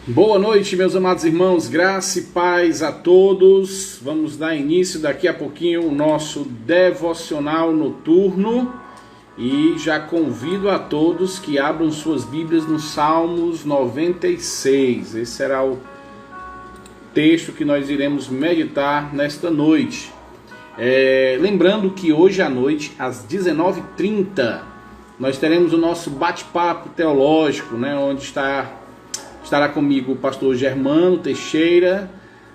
Boa noite, meus amados irmãos, graça e paz a todos. Vamos dar início daqui a pouquinho o nosso devocional noturno e já convido a todos que abram suas Bíblias no Salmos 96. Esse será o texto que nós iremos meditar nesta noite. Lembrando que hoje à noite, às 19h30, nós teremos o nosso bate-papo teológico, onde estará comigo o pastor Germano Teixeira,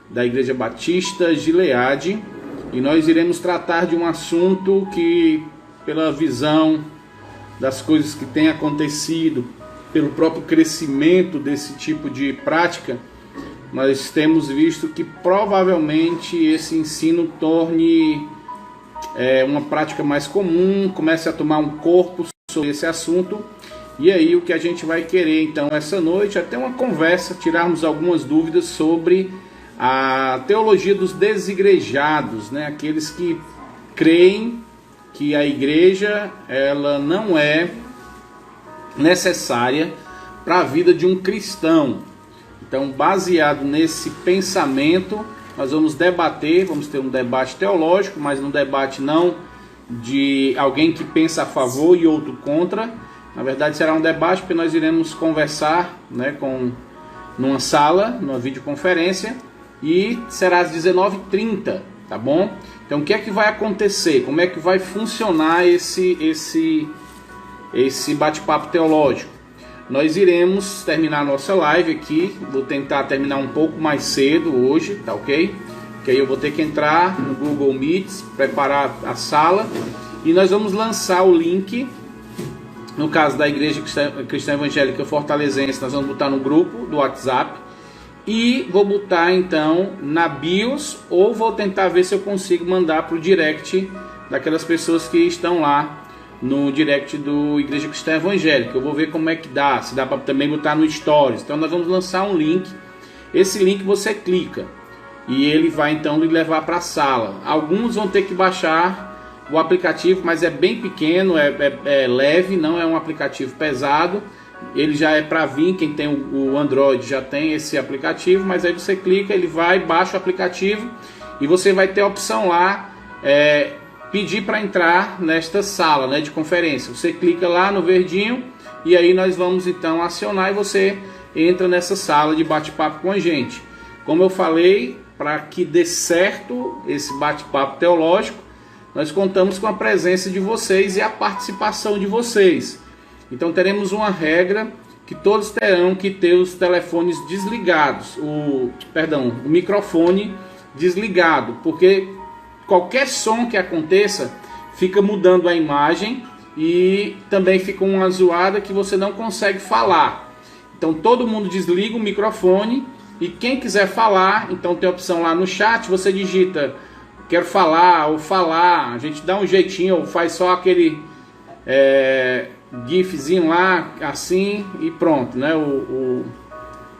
da Igreja Batista Gileade, e nós iremos tratar de um assunto que, pela visão das coisas que têm acontecido, pelo próprio crescimento desse tipo de prática, nós temos visto que provavelmente esse ensino torne uma prática mais comum, comece a tomar um corpo sobre esse assunto. E aí o que a gente vai querer então essa noite é ter uma conversa, tirarmos algumas dúvidas sobre a teologia dos desigrejados, aqueles que creem que a igreja ela não é necessária para a vida de um cristão. Então, baseado nesse pensamento, nós vamos debater, vamos ter um debate teológico, mas um debate não de alguém que pensa a favor e outro contra. Na verdade, será um debate porque nós iremos conversar numa sala, numa videoconferência, e será às 19h30, tá bom? Então, o que é que vai acontecer? Como é que vai funcionar esse bate-papo teológico? Nós iremos terminar a nossa live aqui, vou tentar terminar um pouco mais cedo hoje, tá ok? Porque aí eu vou ter que entrar no Google Meet, preparar a sala, e nós vamos lançar o link. No caso da Igreja Cristã Evangélica Fortalezense, nós vamos botar no grupo do WhatsApp e vou botar então na BIOS, ou vou tentar ver se eu consigo mandar para o direct daquelas pessoas que estão lá no direct do Igreja Cristã Evangélica. Eu vou ver como é que dá, se dá para também botar no Stories. Então nós vamos lançar um link, esse link você clica e ele vai então lhe levar para a sala. Alguns vão ter que baixar o aplicativo, mas é bem pequeno, é leve, não é um aplicativo pesado. Ele já é para vir, quem tem o Android já tem esse aplicativo, mas aí você clica, ele vai, baixa o aplicativo e você vai ter a opção lá, pedir para entrar nesta sala de conferência. Você clica lá no verdinho e aí nós vamos então acionar e você entra nessa sala de bate-papo com a gente. Como eu falei, para que dê certo esse bate-papo teológico, nós contamos com a presença de vocês e a participação de vocês. Então teremos uma regra que todos terão que ter os telefones desligados, o microfone desligado, porque qualquer som que aconteça fica mudando a imagem e também fica uma zoada que você não consegue falar. Então todo mundo desliga o microfone e quem quiser falar, então tem a opção lá no chat, você digita quero falar ou falar, a gente dá um jeitinho ou faz só aquele gifzinho lá assim e pronto,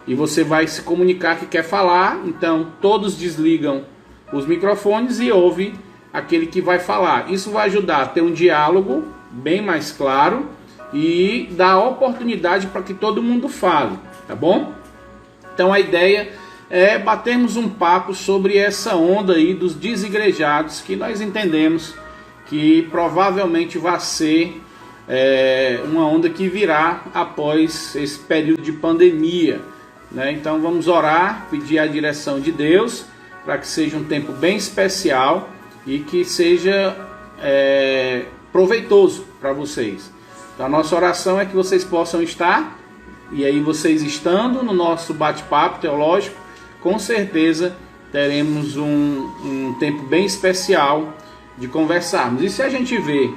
e você vai se comunicar que quer falar. Então todos desligam os microfones e ouve aquele que vai falar. Isso vai ajudar a ter um diálogo bem mais claro e dar oportunidade para que todo mundo fale, tá bom? Então a ideia é batermos um papo sobre essa onda aí dos desigrejados, que nós entendemos que provavelmente vai ser uma onda que virá após esse período de pandemia, Então vamos orar, pedir a direção de Deus para que seja um tempo bem especial e que seja proveitoso para vocês. Então a nossa oração é que vocês possam estar, e aí vocês estando no nosso bate-papo teológico, com certeza teremos um tempo bem especial de conversarmos. E se a gente vê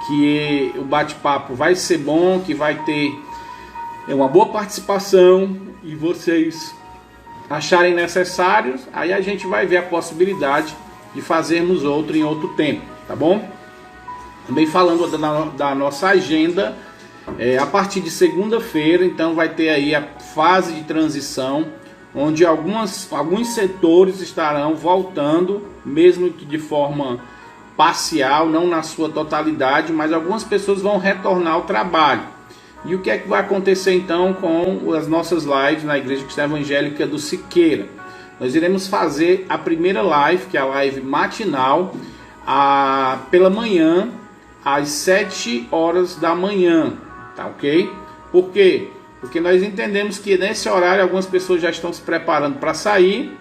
que o bate-papo vai ser bom, que vai ter uma boa participação e vocês acharem necessários, aí a gente vai ver a possibilidade de fazermos outro em outro tempo, tá bom? Também falando da nossa agenda, a partir de segunda-feira, então vai ter aí a fase de transição, onde alguns setores estarão voltando, mesmo que de forma parcial, não na sua totalidade, mas algumas pessoas vão retornar ao trabalho. E o que é que vai acontecer então com as nossas lives na Igreja Cristã Evangélica do Siqueira? Nós iremos fazer a primeira live, que é a live matinal, pela manhã, às 7 horas da manhã, tá ok? Por quê? Porque nós entendemos que nesse horário algumas pessoas já estão se preparando para sair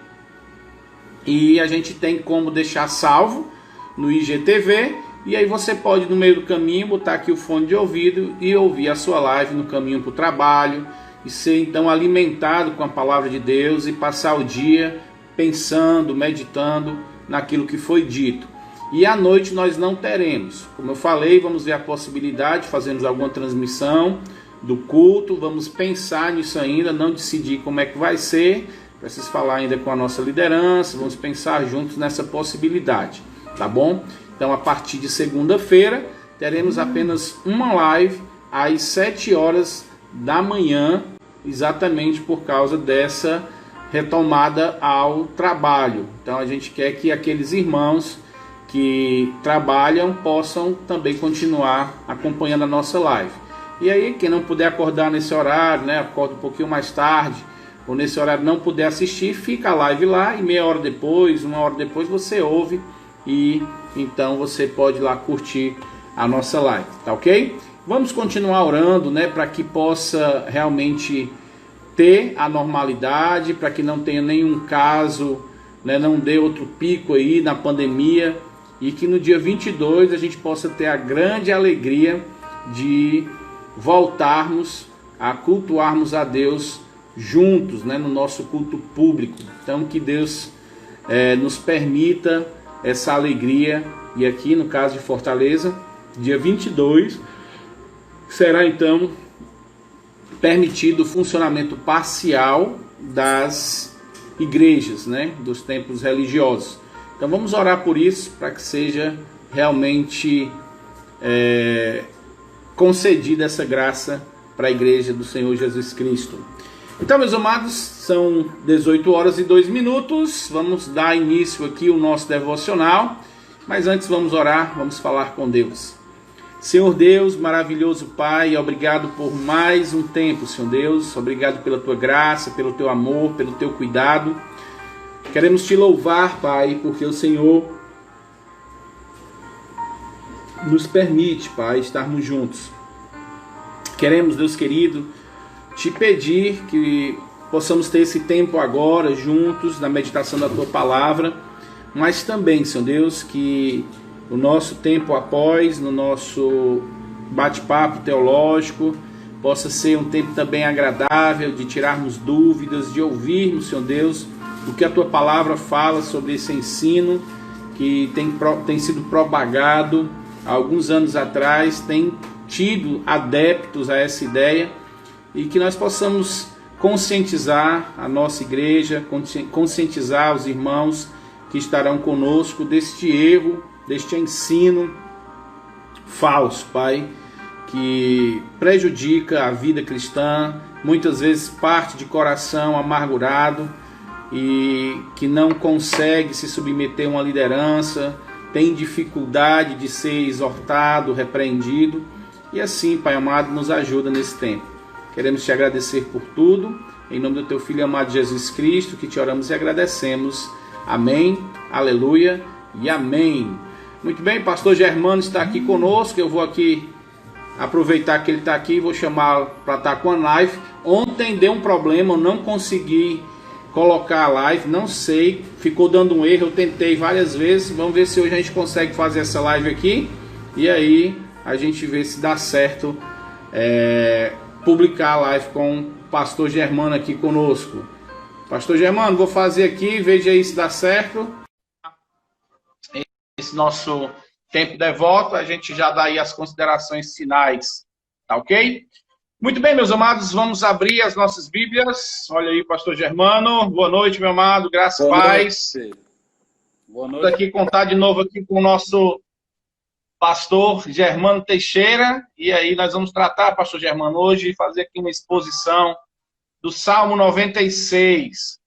e a gente tem como deixar salvo no IGTV, e aí você pode no meio do caminho botar aqui o fone de ouvido e ouvir a sua live no caminho para o trabalho e ser então alimentado com a palavra de Deus e passar o dia pensando, meditando naquilo que foi dito. E à noite nós não teremos, como eu falei, vamos ver a possibilidade de fazermos alguma transmissão do culto, vamos pensar nisso ainda, não decidir como é que vai ser, preciso falar ainda com a nossa liderança, vamos pensar juntos nessa possibilidade, tá bom? Então a partir de segunda-feira teremos apenas uma live às 7 horas da manhã, exatamente por causa dessa retomada ao trabalho. Então a gente quer que aqueles irmãos que trabalham possam também continuar acompanhando a nossa live. E aí quem não puder acordar nesse horário, né, acorda um pouquinho mais tarde, ou nesse horário não puder assistir, fica a live lá e meia hora depois, uma hora depois você ouve e então você pode ir lá curtir a nossa live, tá ok? Vamos continuar orando, né, para que possa realmente ter a normalidade, para que não tenha nenhum caso, né, não dê outro pico aí na pandemia e que no dia 22 a gente possa ter a grande alegria de voltarmos a cultuarmos a Deus juntos, né, no nosso culto público. Então que Deus nos permita essa alegria, e aqui no caso de Fortaleza, dia 22, será então permitido o funcionamento parcial das igrejas, né, dos templos religiosos. Então vamos orar por isso, para que seja realmente concedida essa graça para a igreja do Senhor Jesus Cristo. Então, meus amados, são 18 horas e 2 minutos, vamos dar início aqui ao nosso devocional, mas antes vamos orar, vamos falar com Deus. Senhor Deus, maravilhoso Pai, obrigado por mais um tempo, Senhor Deus, obrigado pela Tua graça, pelo Teu amor, pelo Teu cuidado. Queremos Te louvar, Pai, porque o Senhor nos permite, Pai, estarmos juntos. Queremos, Deus querido, Te pedir que possamos ter esse tempo agora juntos na meditação da Tua Palavra, mas também, Senhor Deus, que o nosso tempo após, no nosso bate-papo teológico, possa ser um tempo também agradável, de tirarmos dúvidas, de ouvirmos, Senhor Deus, o que a Tua Palavra fala sobre esse ensino que tem sido propagado há alguns anos atrás, tem tido adeptos a essa ideia, e que nós possamos conscientizar a nossa igreja, conscientizar os irmãos que estarão conosco deste erro, deste ensino falso, Pai, que prejudica a vida cristã, muitas vezes parte de coração amargurado e que não consegue se submeter a uma liderança, tem dificuldade de ser exortado, repreendido, e assim, Pai amado, nos ajuda nesse tempo. Queremos Te agradecer por tudo, em nome do Teu Filho amado Jesus Cristo, que Te oramos e agradecemos. Amém, aleluia e amém. Muito bem, pastor Germano está aqui conosco, eu vou aqui aproveitar que ele está aqui, vou chamá-lo para estar com a live. Ontem deu um problema, eu não consegui colocar a live, não sei, ficou dando um erro, eu tentei várias vezes, vamos ver se hoje a gente consegue fazer essa live aqui, e aí a gente vê se dá certo publicar a live com o pastor Germano aqui conosco. Pastor Germano, vou fazer aqui, veja aí se dá certo. Esse nosso tempo devoto, a gente já dá aí as considerações finais, tá ok? Muito bem, meus amados, vamos abrir as nossas Bíblias. Olha aí, pastor Germano. Boa noite, meu amado, graça e paz. Boa noite. Vamos aqui contar de novo aqui com o nosso pastor Germano Teixeira, e aí nós vamos tratar, pastor Germano, hoje, fazer aqui uma exposição do Salmo 96.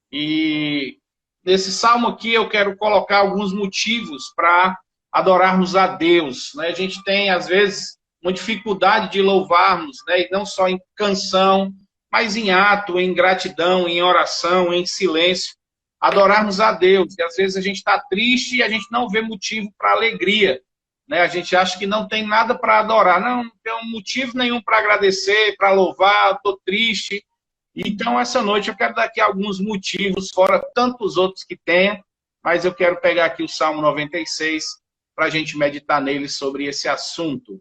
E nesse Salmo aqui eu quero colocar alguns motivos para adorarmos a Deus, né? A gente tem, às vezes, uma dificuldade de louvarmos, né? E não só em canção, mas em ato, em gratidão, em oração, em silêncio, adorarmos a Deus. E às vezes a gente está triste e a gente não vê motivo para alegria, né? A gente acha que não tem nada para adorar, não tem motivo nenhum para agradecer, para louvar, estou triste. Então, essa noite eu quero dar aqui alguns motivos, fora tantos outros que tenha, mas eu quero pegar aqui o Salmo 96 para a gente meditar nele sobre esse assunto.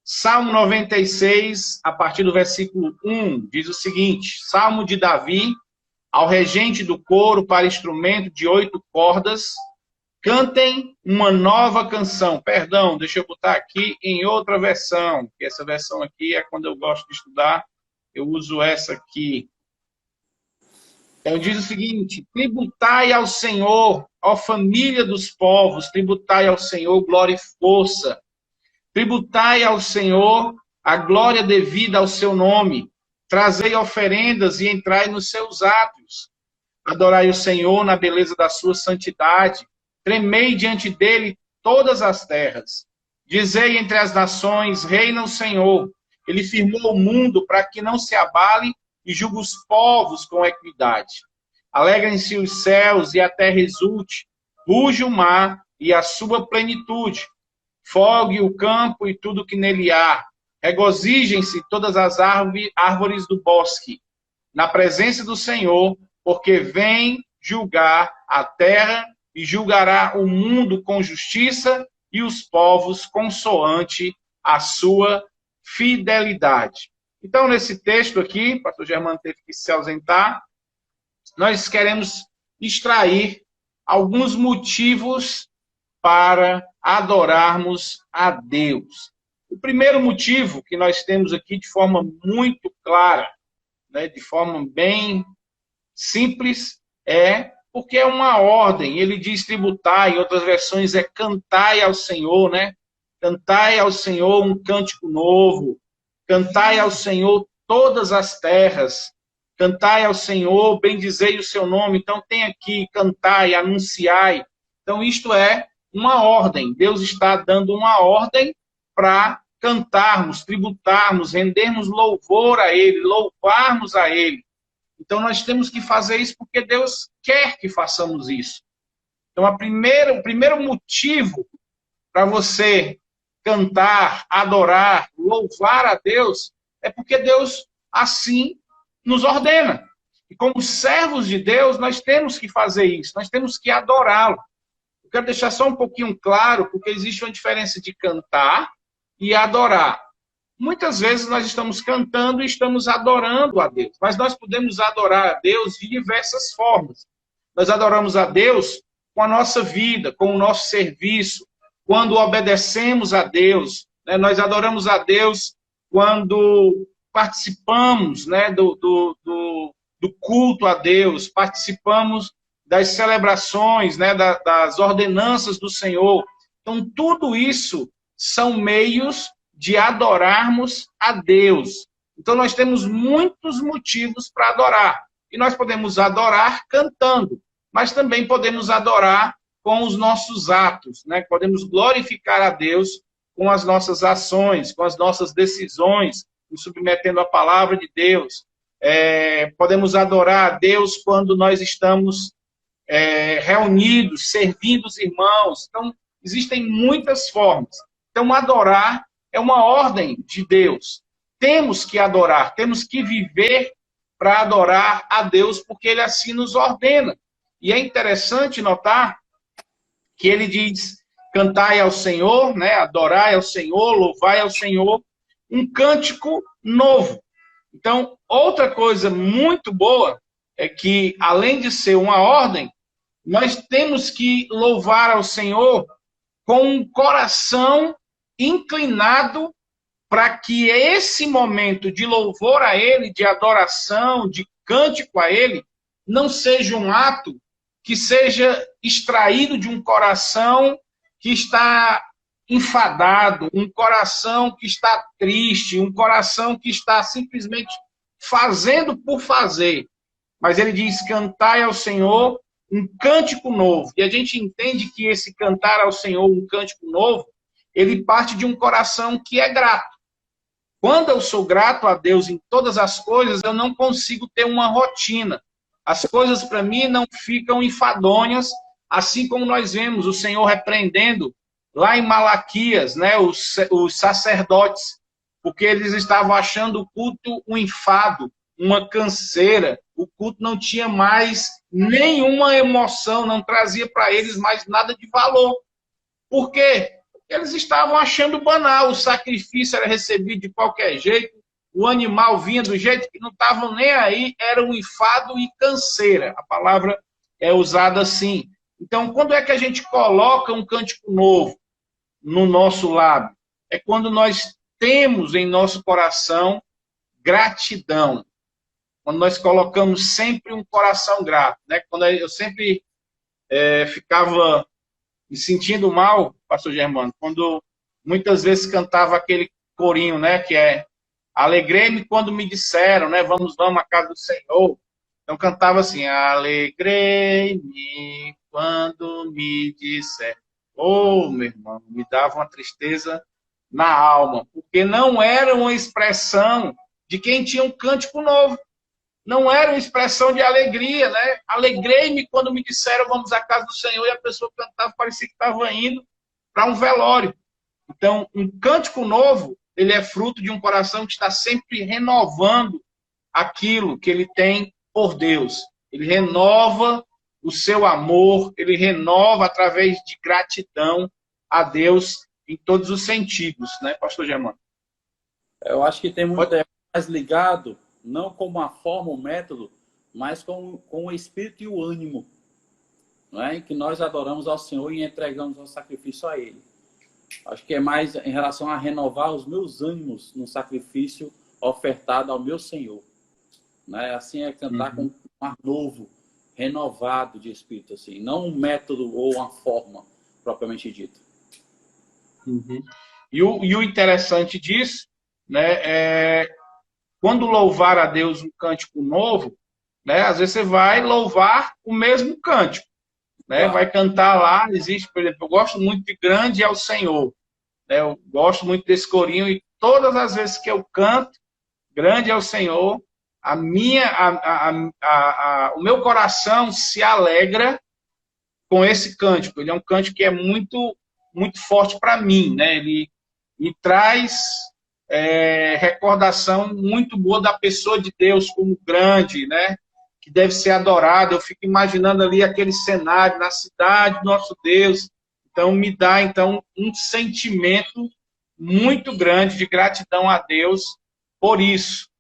Salmo 96, a partir do versículo 1, diz o seguinte: Salmo de Davi, ao regente do coro para instrumento de 8 cordas, cantem uma nova canção. Perdão, deixa eu botar aqui em outra versão, que essa versão aqui é quando eu gosto de estudar, eu uso essa aqui. Então diz o seguinte: tributai ao Senhor, ó família dos povos, tributai ao Senhor glória e força. Tributai ao Senhor a glória devida ao seu nome. Trazei oferendas e entrai nos seus átrios. Adorai o Senhor na beleza da sua santidade. Tremei diante dele todas as terras. Dizei entre as nações, reina o Senhor. Ele firmou o mundo para que não se abale e julga os povos com equidade. Alegrem-se os céus e a terra exulte. Ruge o mar e a sua plenitude. Fogue o campo e tudo que nele há. Regozijem-se todas as árvores do bosque, na presença do Senhor, porque vem julgar a terra e julgará o mundo com justiça e os povos consoante a sua fidelidade. Então, nesse texto aqui, o pastor Germano teve que se ausentar, nós queremos extrair alguns motivos para adorarmos a Deus. O primeiro motivo que nós temos aqui de forma muito clara, né, de forma bem simples, é porque é uma ordem. Ele diz tributar, em outras versões é cantai ao Senhor, né? Cantai ao Senhor um cântico novo. Cantai ao Senhor todas as terras. Cantai ao Senhor, bendizei o seu nome. Então tem aqui, cantai, anunciai. Então isto é uma ordem. Deus está dando uma ordem para cantarmos, tributarmos, rendermos louvor a Ele, louvarmos a Ele. Então nós temos que fazer isso porque Deus quer que façamos isso. Então o primeiro motivo para você cantar, adorar, louvar a Deus é porque Deus assim nos ordena. E como servos de Deus, nós temos que fazer isso, nós temos que adorá-lo. Eu quero deixar só um pouquinho claro, porque existe uma diferença de cantar e adorar. Muitas vezes nós estamos cantando e estamos adorando a Deus, mas nós podemos adorar a Deus de diversas formas. Nós adoramos a Deus com a nossa vida, com o nosso serviço, quando obedecemos a Deus, né? Nós adoramos a Deus quando participamos, né, do culto a Deus, participamos das celebrações, né, das ordenanças do Senhor. Então, tudo isso são meios de adorarmos a Deus. Então, nós temos muitos motivos para adorar. E nós podemos adorar cantando, mas também podemos adorar com os nossos atos, né? Podemos glorificar a Deus com as nossas ações, com as nossas decisões, nos submetendo à palavra de Deus. Podemos adorar a Deus quando nós estamos reunidos, servindo os irmãos. Então, existem muitas formas. Então, adorar é uma ordem de Deus. Temos que adorar, temos que viver para adorar a Deus, porque Ele assim nos ordena. E é interessante notar que Ele diz, cantai ao Senhor, né? Adorai ao Senhor, louvai ao Senhor, um cântico novo. Então, outra coisa muito boa é que, além de ser uma ordem, nós temos que louvar ao Senhor com um coração inclinado para que esse momento de louvor a Ele, de adoração, de cântico a Ele, não seja um ato que seja extraído de um coração que está enfadado, um coração que está triste, um coração que está simplesmente fazendo por fazer. Mas ele diz, cantai ao Senhor um cântico novo. E a gente entende que esse cantar ao Senhor um cântico novo, ele parte de um coração que é grato. quando eu sou grato a Deus em todas as coisas, eu não consigo ter uma rotina. As coisas para mim não ficam enfadonhas, assim como nós vemos o Senhor repreendendo lá em Malaquias, né, os sacerdotes, porque eles estavam achando o culto um enfado, uma canseira. O culto não tinha mais nenhuma emoção, não trazia para eles mais nada de valor. Por quê? Porque eles estavam achando banal, o sacrifício era recebido de qualquer jeito, o animal vinha do jeito que não estavam nem aí, era um enfado e canseira. A palavra é usada assim. Então, quando é que a gente coloca um cântico novo no nosso lábio? É quando nós temos em nosso coração gratidão. Quando nós colocamos sempre um coração grato. Né? Quando eu sempre ficava me sentindo mal, pastor Germano, quando muitas vezes cantava aquele corinho, né, que é alegrei-me quando me disseram, né, vamos à casa do Senhor. Então cantava assim, alegrei-me quando me disseram. Oh, meu irmão, me dava uma tristeza na alma, porque não era uma expressão de quem tinha um cântico novo. Não era uma expressão de alegria, né? Alegrei-me quando me disseram vamos à casa do Senhor e a pessoa cantava, parecia que estava indo para um velório. Então, um cântico novo, ele é fruto de um coração que está sempre renovando aquilo que ele tem por Deus. Ele renova o seu amor, ele renova através de gratidão a Deus em todos os sentidos, né, pastor Germano? Eu acho que tem muito mais ligado, não como a forma, o método, mas com o espírito e o ânimo, não é? Que nós adoramos ao Senhor e entregamos o sacrifício a Ele. Acho que é mais em relação a renovar os meus ânimos no sacrifício ofertado ao meu Senhor. Né? Assim é cantar com um ar novo, renovado de espírito, assim, não um método ou uma forma propriamente dita. E o interessante disso, né, é quando louvar a Deus um cântico novo, né, às vezes você vai louvar o mesmo cântico, né, Claro. vai cantar lá, existe, por exemplo, eu gosto muito de Grande é o Senhor, né, eu gosto muito desse corinho e todas as vezes que eu canto Grande é o Senhor, o meu coração se alegra com esse cântico. Ele é um cântico que é muito, muito forte para mim, né? Ele me traz recordação muito boa da pessoa de Deus como grande, né? Que deve ser adorado. Eu fico imaginando ali aquele cenário na cidade do nosso Deus. Então me dá um sentimento muito grande de gratidão a Deus por isso.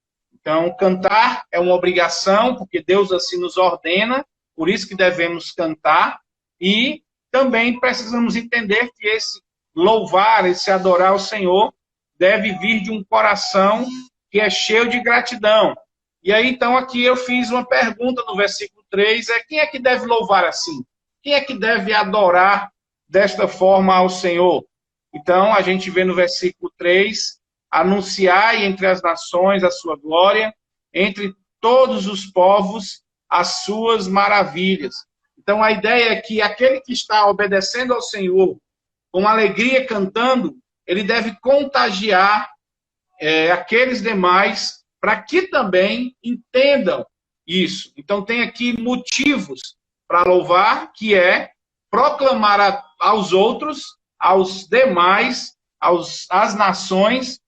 Então, cantar é uma obrigação, porque Deus assim nos ordena, por isso que devemos cantar, e também precisamos entender que esse louvar, esse adorar o Senhor, deve vir de um coração que é cheio de gratidão. E aí, então, aqui eu fiz uma pergunta no versículo 3, quem é que deve louvar assim? Quem é que deve adorar desta forma ao Senhor? Então, a gente vê no versículo 3, anunciai entre as nações a sua glória, entre todos os povos as suas maravilhas. Então, a ideia é que aquele que está obedecendo ao Senhor, com alegria cantando, ele deve contagiar aqueles demais para que também entendam isso. Então, tem aqui motivos para louvar, que é proclamar aos outros, aos demais, às nações,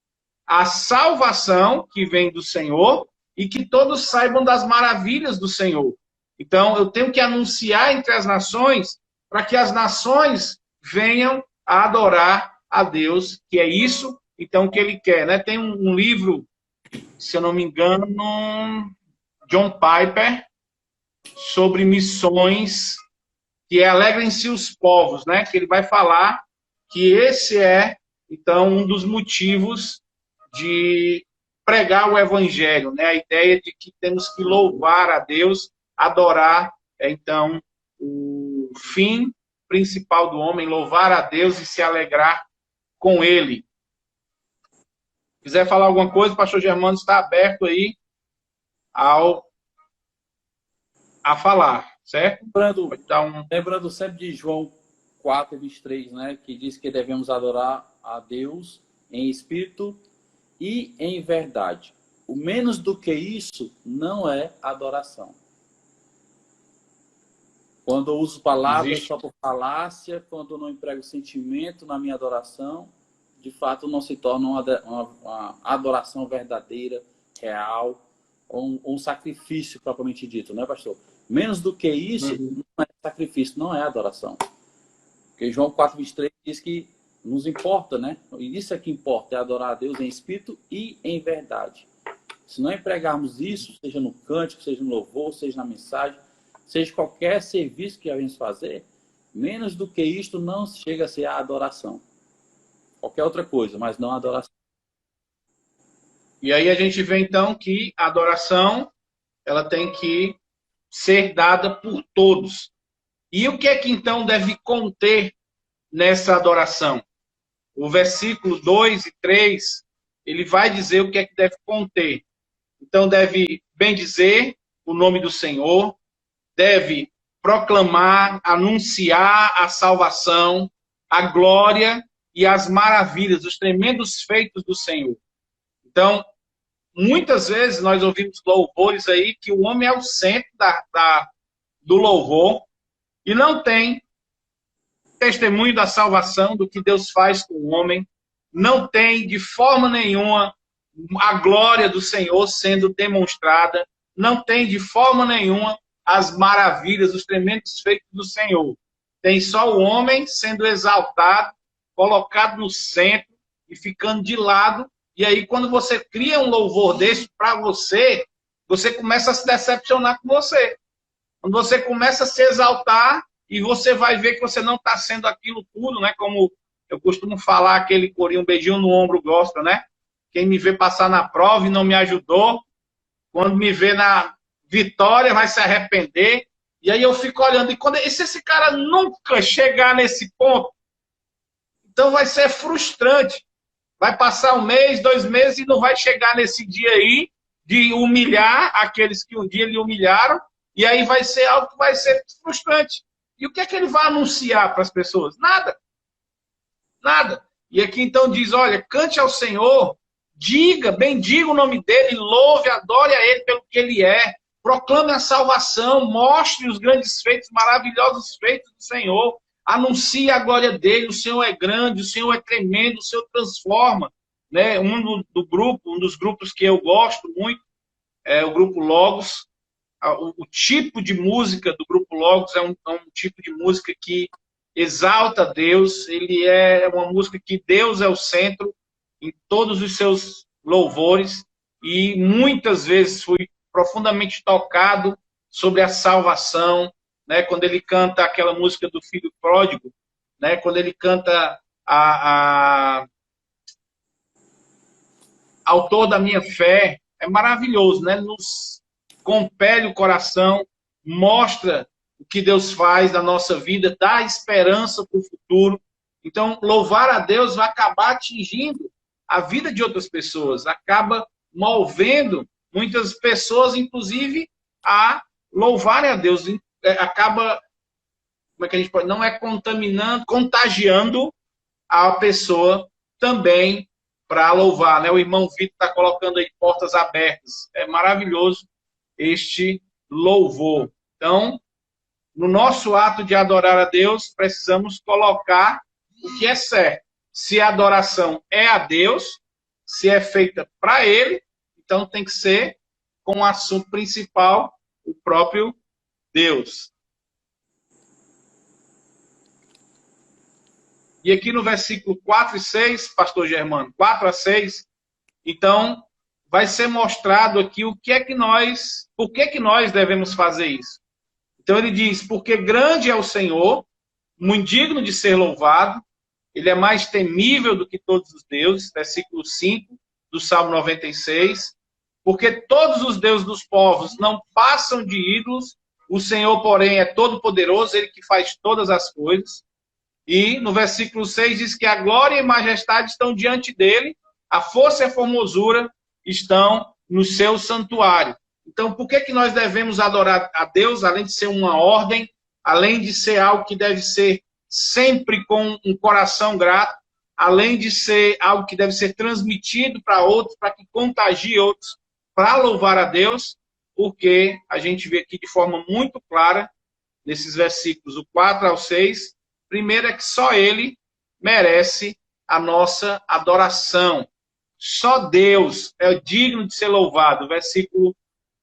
a salvação que vem do Senhor e que todos saibam das maravilhas do Senhor. Então, eu tenho que anunciar entre as nações para que as nações venham a adorar a Deus, que é isso, então, que ele quer. Né? Tem um livro, se eu não me engano, John Piper, sobre missões, que é Alegrem-se os povos, né? Que ele vai falar que esse é, então, um dos motivos de pregar o evangelho, né? A ideia de que temos que louvar a Deus, adorar, então, o fim principal do homem, louvar a Deus e se alegrar com ele. Se quiser falar alguma coisa, o pastor Germano está aberto aí a falar, certo? Lembrando sempre de João 4:23, né? Que diz que devemos adorar a Deus em espírito e em verdade. O menos do que isso não é adoração. Quando eu uso palavras só por falácia, quando eu não emprego sentimento na minha adoração, de fato não se torna uma adoração verdadeira, real, ou um sacrifício propriamente dito, né, pastor? Menos do que isso, não é sacrifício, não é adoração. Porque João 4,23 diz que nos importa, né? E isso é que importa, é adorar a Deus em espírito e em verdade. Se não empregarmos isso, seja no cântico, seja no louvor, seja na mensagem, seja qualquer serviço que devemos fazer, menos do que isto não chega a ser a adoração. Qualquer outra coisa, mas não a adoração. E aí a gente vê então que a adoração, ela tem que ser dada por todos. E o que é que então deve conter nessa adoração? O versículo 2 e 3, ele vai dizer o que é que deve conter. Então deve bendizer o nome do Senhor, deve proclamar, anunciar a salvação, a glória e as maravilhas, os tremendos feitos do Senhor. Então, muitas vezes nós ouvimos louvores aí que o homem é o centro do louvor e não tem testemunho da salvação, do que Deus faz com o homem, não tem de forma nenhuma a glória do Senhor sendo demonstrada, não tem de forma nenhuma as maravilhas, os tremendos feitos do Senhor. Tem só o homem sendo exaltado, colocado no centro e ficando de lado. E aí, quando você cria um louvor desse para você, você começa a se decepcionar com você. Quando você começa a se exaltar e você vai ver que você não está sendo aquilo tudo, né? Como eu costumo falar, aquele corinho, um beijinho no ombro gosta, né? Quem me vê passar na prova e não me ajudou, quando me vê na vitória vai se arrepender. E aí eu fico olhando, e se esse cara nunca chegar nesse ponto, então vai ser frustrante. Vai passar 1 mês, 2 meses e não vai chegar nesse dia aí de humilhar aqueles que um dia lhe humilharam, e aí vai ser algo que vai ser frustrante. E o que é que ele vai anunciar para as pessoas? Nada. Nada. E aqui então diz, olha, cante ao Senhor, bendiga o nome dele, louve, adore a ele pelo que ele é, proclame a salvação, mostre os grandes feitos, maravilhosos feitos do Senhor, anuncie a glória dele, o Senhor é grande, o Senhor é tremendo, o Senhor transforma. Né? Um dos grupos que eu gosto muito é o grupo Logos. O tipo de música do grupo Logos é um tipo de música que exalta Deus, ele é uma música que Deus é o centro em todos os seus louvores, e muitas vezes fui profundamente tocado sobre a salvação, né? Quando ele canta aquela música do Filho Pródigo, né? Quando ele canta Autor da Minha Fé, é maravilhoso, né? Nos compele o coração, mostra o que Deus faz na nossa vida, dá esperança para o futuro. Então, louvar a Deus vai acabar atingindo a vida de outras pessoas, acaba movendo muitas pessoas, inclusive, a louvarem a Deus. Acaba, como é que a gente pode, não é contagiando a pessoa também para louvar, né? O irmão Vitor está colocando aí portas abertas. É maravilhoso este louvor. Então, no nosso ato de adorar a Deus, precisamos colocar o que é certo. Se a adoração é a Deus, se é feita para Ele, então tem que ser com o assunto principal, o próprio Deus. E aqui no versículo 4 e 6, pastor Germano, 4 a 6, então vai ser mostrado aqui por que que nós devemos fazer isso. Então ele diz, porque grande é o Senhor, muito digno de ser louvado, ele é mais temível do que todos os deuses, versículo 5 do Salmo 96, porque todos os deuses dos povos não passam de ídolos, o Senhor, porém, é todo-poderoso, ele que faz todas as coisas. E no versículo 6 diz que a glória e majestade estão diante dele, a força e a formosura estão no seu santuário. Então, por que nós devemos adorar a Deus, além de ser uma ordem, além de ser algo que deve ser sempre com um coração grato? além de ser algo que deve ser transmitido para outros, para que contagie outros, para louvar a Deus, porque a gente vê aqui de forma muito clara, nesses versículos do 4 ao 6, primeiro é que só Ele merece a nossa adoração. Só Deus é digno de ser louvado. O versículo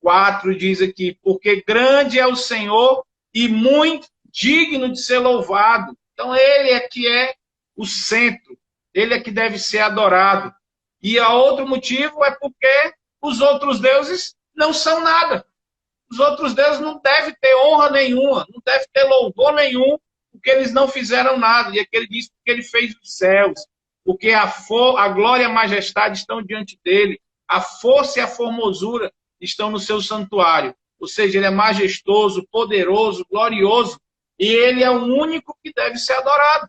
4 diz aqui, porque grande é o Senhor e muito digno de ser louvado. Então Ele é que é o centro, Ele é que deve ser adorado. E a outro motivo é porque os outros deuses não são nada. Os outros deuses não devem ter honra nenhuma, não devem ter louvor nenhum, porque eles não fizeram nada. E aqui ele diz que ele fez os céus, porque a glória e a majestade estão diante dele, a força e a formosura estão no seu santuário. Ou seja, ele é majestoso, poderoso, glorioso, e ele é o único que deve ser adorado.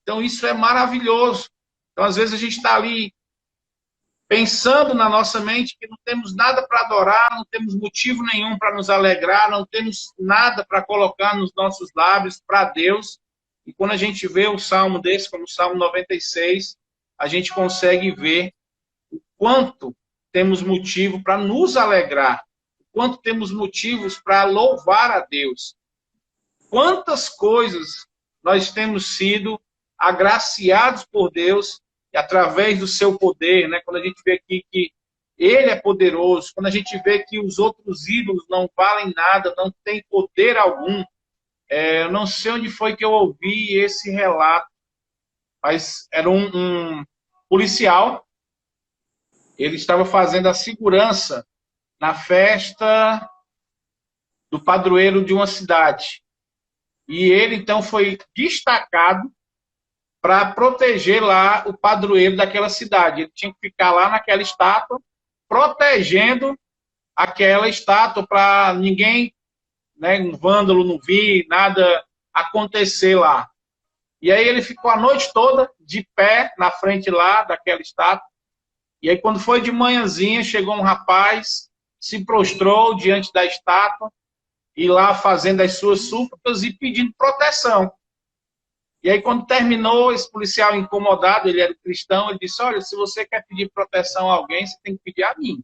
Então isso é maravilhoso. Então às vezes a gente está ali pensando na nossa mente que não temos nada para adorar, não temos motivo nenhum para nos alegrar, não temos nada para colocar nos nossos lábios para Deus. E quando a gente vê um salmo desse, como o Salmo 96, a gente consegue ver o quanto temos motivo para nos alegrar, o quanto temos motivos para louvar a Deus. Quantas coisas nós temos sido agraciados por Deus e através do seu poder, né? Quando a gente vê aqui que Ele é poderoso, quando a gente vê que os outros ídolos não valem nada, não têm poder algum. Eu não sei onde foi que eu ouvi esse relato, mas era um policial, ele estava fazendo a segurança na festa do padroeiro de uma cidade. E ele, então, foi destacado para proteger lá o padroeiro daquela cidade. Ele tinha que ficar lá naquela estátua, protegendo aquela estátua para ninguém, né, um vândalo não vir, nada acontecer lá. E aí ele ficou a noite toda de pé na frente lá daquela estátua. E aí quando foi de manhãzinha, chegou um rapaz, se prostrou diante da estátua, e lá fazendo as suas súplicas e pedindo proteção. E aí, quando terminou, esse policial incomodado, ele era cristão, ele disse, olha, se você quer pedir proteção a alguém, você tem que pedir a mim.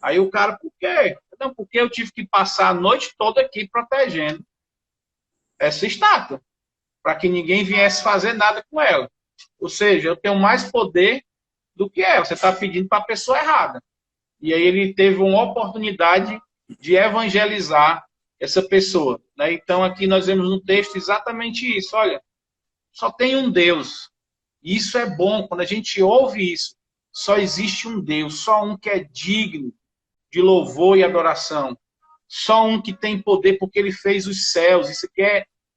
Aí o cara, por quê? Não, porque eu tive que passar a noite toda aqui protegendo essa estátua, para que ninguém viesse fazer nada com ela. Ou seja, eu tenho mais poder do que ela. Você está pedindo para a pessoa errada. E aí ele teve uma oportunidade de evangelizar essa pessoa, né? Então aqui nós vemos no texto exatamente isso. Olha, só tem um Deus. E isso é bom, quando a gente ouve isso. Só existe um Deus, só um que é digno de louvor e adoração. Só um que tem poder porque ele fez os céus. Isso aqui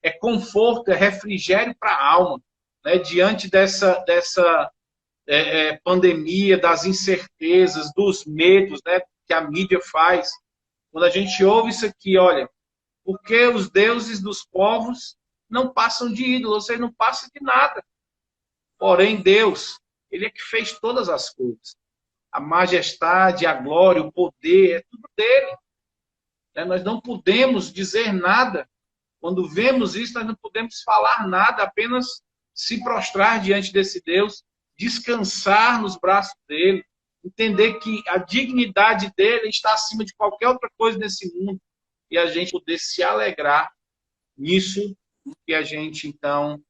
é conforto, é refrigério para a alma, né? Diante dessa pandemia, das incertezas, dos medos, né, que a mídia faz. Quando a gente ouve isso aqui, olha, porque os deuses dos povos não passam de ídolos, ou seja, não passam de nada. Porém, Deus, Ele é que fez todas as coisas. A majestade, a glória, o poder, é tudo dele. Nós não podemos dizer nada. Quando vemos isso, nós não podemos falar nada, apenas se prostrar diante desse Deus, descansar nos braços dele, entender que a dignidade dele está acima de qualquer outra coisa nesse mundo e a gente poder se alegrar nisso que a gente então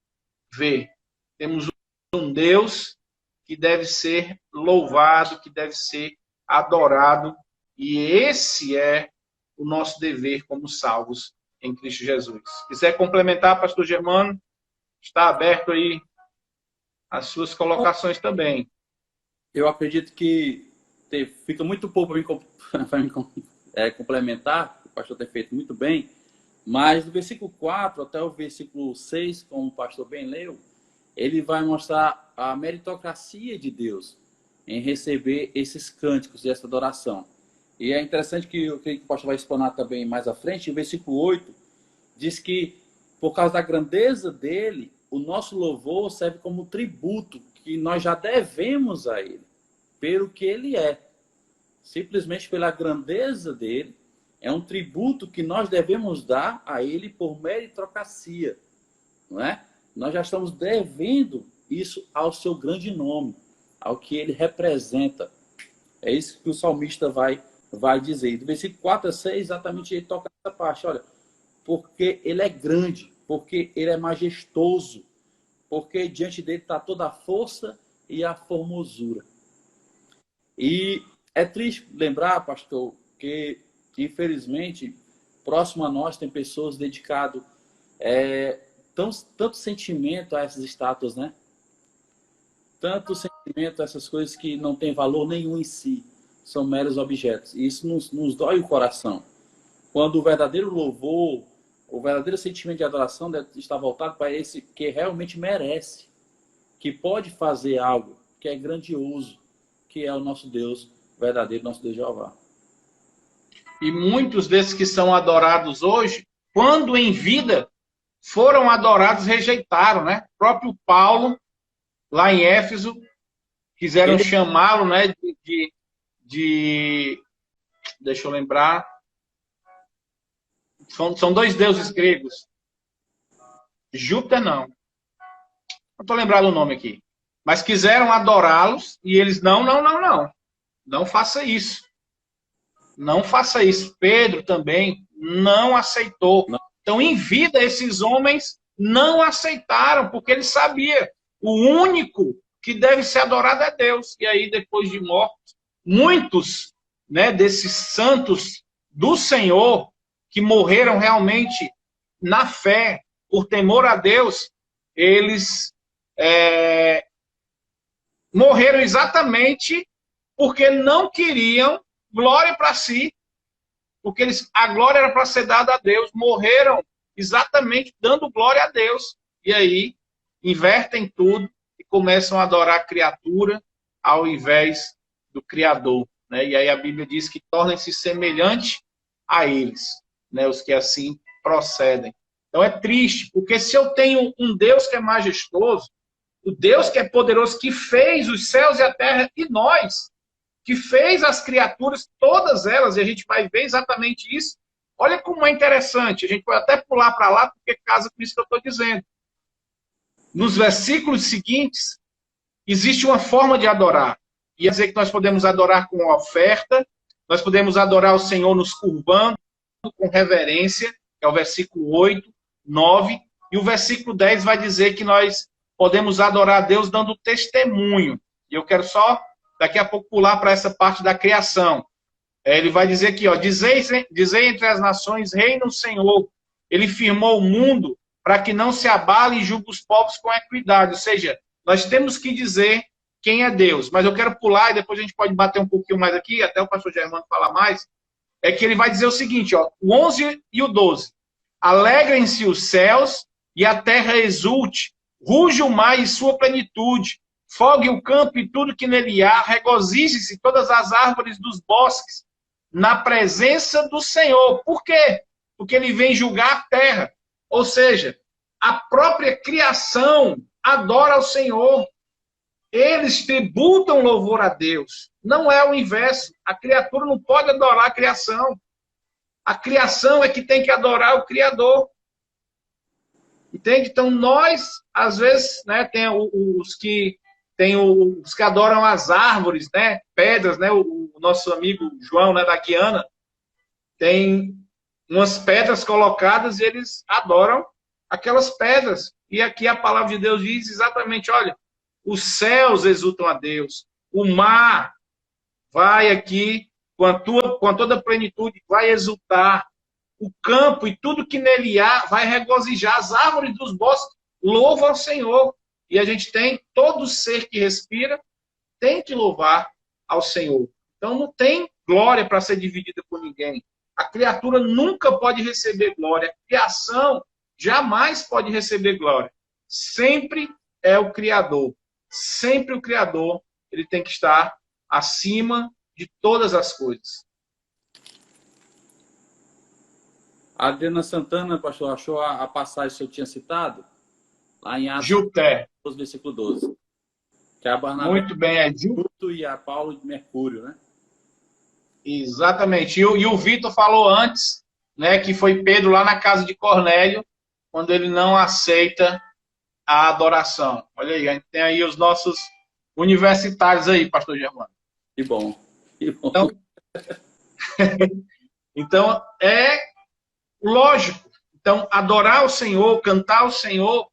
vê. Temos um Deus que deve ser louvado, que deve ser adorado, e esse é o nosso dever como salvos em Cristo Jesus. Se quiser complementar, pastor Germano, está aberto aí as suas colocações também. Eu acredito que fica muito pouco para mim complementar, o pastor tem feito muito bem, mas do versículo 4 até o versículo 6, como o pastor bem leu, ele vai mostrar a meritocracia de Deus em receber esses cânticos e essa adoração. E é interessante que eu creio que o pastor vai explanar também mais à frente, o versículo 8 diz que, por causa da grandeza dele, o nosso louvor serve como tributo que nós já devemos a ele, pelo que ele é. Simplesmente pela grandeza dele, é um tributo que nós devemos dar a ele por meritocracia, não é? Nós já estamos devendo isso ao seu grande nome, ao que ele representa. É isso que o salmista vai dizer. E do versículo 4 a 6, exatamente ele toca essa parte. Olha, porque ele é grande, porque ele é majestoso, porque diante dele está toda a força e a formosura. E é triste lembrar, pastor, que infelizmente próximo a nós tem pessoas dedicadas tanto sentimento a essas estátuas, né? Tanto sentimento a essas coisas que não tem valor nenhum em si, são meros objetos. E isso nos dói o coração. Quando o verdadeiro louvor, o verdadeiro sentimento de adoração deve estar voltado para esse que realmente merece, que pode fazer algo que é grandioso, que é o nosso Deus verdadeiro, nosso Deus Jeová. E muitos desses que são adorados hoje, quando em vida, foram adorados, rejeitaram, né? O próprio Paulo, lá em Éfeso, quiseram chamá-lo, né, deixa eu lembrar, são dois deuses gregos. Júpiter não estou lembrado o nome aqui, mas quiseram adorá-los e eles não faça isso. Não faça isso. Pedro também não aceitou. Então, em vida, esses homens não aceitaram, porque eles sabiam, o único que deve ser adorado é Deus. E aí, depois de mortos, muitos, né, desses santos do Senhor, que morreram realmente na fé, por temor a Deus, eles morreram exatamente porque não queriam glória para si, porque a glória era para ser dada a Deus, morreram exatamente dando glória a Deus. E aí, invertem tudo e começam a adorar a criatura ao invés do Criador. Né? E aí a Bíblia diz que tornem-se semelhantes a eles, né? Os que assim procedem. Então é triste, porque se eu tenho um Deus que é majestoso, o Deus que é poderoso, que fez os céus e a terra e nós, que fez as criaturas, todas elas, e a gente vai ver exatamente isso. Olha como é interessante, a gente pode até pular para lá, porque casa com isso que eu estou dizendo. Nos versículos seguintes, existe uma forma de adorar. E é dizer que nós podemos adorar com oferta, nós podemos adorar o Senhor nos curvando, com reverência, que é o versículo 8, 9, e o versículo 10 vai dizer que nós podemos adorar a Deus dando testemunho. E eu quero só, daqui a pouco, pular para essa parte da criação. Ele vai dizer aqui, ó, dizei entre as nações, reina o Senhor. Ele firmou o mundo para que não se abale e julgue os povos com equidade. Ou seja, nós temos que dizer quem é Deus. Mas eu quero pular, e depois a gente pode bater um pouquinho mais aqui, até o pastor Germano falar mais. É que ele vai dizer o seguinte, ó, o 11 e o 12. Alegrem-se os céus e a terra exulte, ruge o mar e sua plenitude, fogue o campo e tudo que nele há, regozije-se todas as árvores dos bosques, na presença do Senhor. Por quê? Porque ele vem julgar a terra. Ou seja, a própria criação adora ao Senhor. Eles tributam louvor a Deus. Não é o inverso. A criatura não pode adorar a criação. A criação é que tem que adorar o Criador. Entende? Então, nós, às vezes, né, tem os que adoram as árvores, né, pedras, né, o nosso amigo João, né, da Guiana, tem umas pedras colocadas e eles adoram aquelas pedras. E aqui a palavra de Deus diz exatamente, olha, os céus exultam a Deus, o mar vai aqui, com toda a plenitude, vai exultar, o campo e tudo que nele há vai regozijar, as árvores dos bosques louvam ao Senhor. E a gente tem, todo ser que respira, tem que louvar ao Senhor. Então não tem glória para ser dividida por ninguém. A criatura nunca pode receber glória. A criação jamais pode receber glória. Sempre é o Criador. Sempre o Criador, ele tem que estar acima de todas as coisas. A Adriana Santana, pastor, achou a passagem que eu tinha citado? Lá em Atos Júpiter. Versículo 12. Que é a Barnabé. Muito bem, é Júpiter. E a Paulo de Mercúrio, né? Exatamente. E o Vitor falou antes, né, que foi Pedro lá na casa de Cornélio, quando ele não aceita a adoração. Olha aí, a gente tem aí os nossos universitários aí, pastor Germano. Que bom. Que bom. Então, é lógico. Então, adorar o Senhor, cantar o Senhor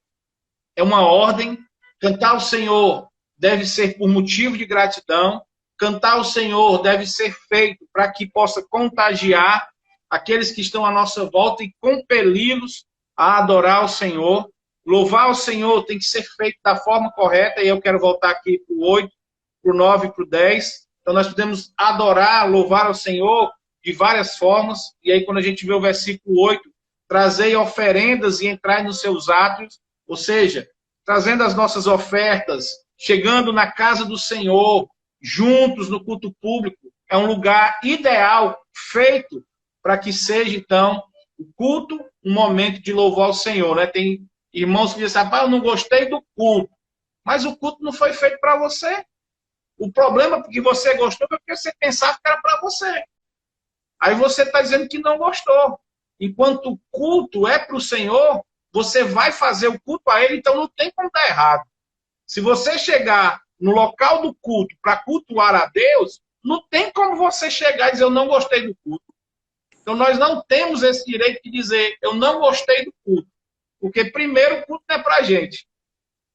é uma ordem. Cantar o Senhor deve ser por motivo de gratidão. Cantar o Senhor deve ser feito para que possa contagiar aqueles que estão à nossa volta e compeli-los a adorar o Senhor. Louvar o Senhor tem que ser feito da forma correta, e eu quero voltar aqui para o 8, para o 9 e para o 10. Então, nós podemos adorar, louvar ao Senhor de várias formas. E aí, quando a gente vê o versículo 8, trazei oferendas e entrai nos seus átrios, ou seja, trazendo as nossas ofertas, chegando na casa do Senhor, juntos no culto público, é um lugar ideal, feito para que seja, então, o culto um momento de louvor ao Senhor. Né? Tem irmãos que dizem, eu não gostei do culto, mas o culto não foi feito para você. O problema é que você gostou foi porque você pensava que era para você. Aí você está dizendo que não gostou. Enquanto o culto é para o Senhor, você vai fazer o culto a Ele, então não tem como dar errado. Se você chegar no local do culto para cultuar a Deus, não tem como você chegar e dizer, eu não gostei do culto. Então nós não temos esse direito de dizer, eu não gostei do culto. Porque primeiro, o culto não é para a gente.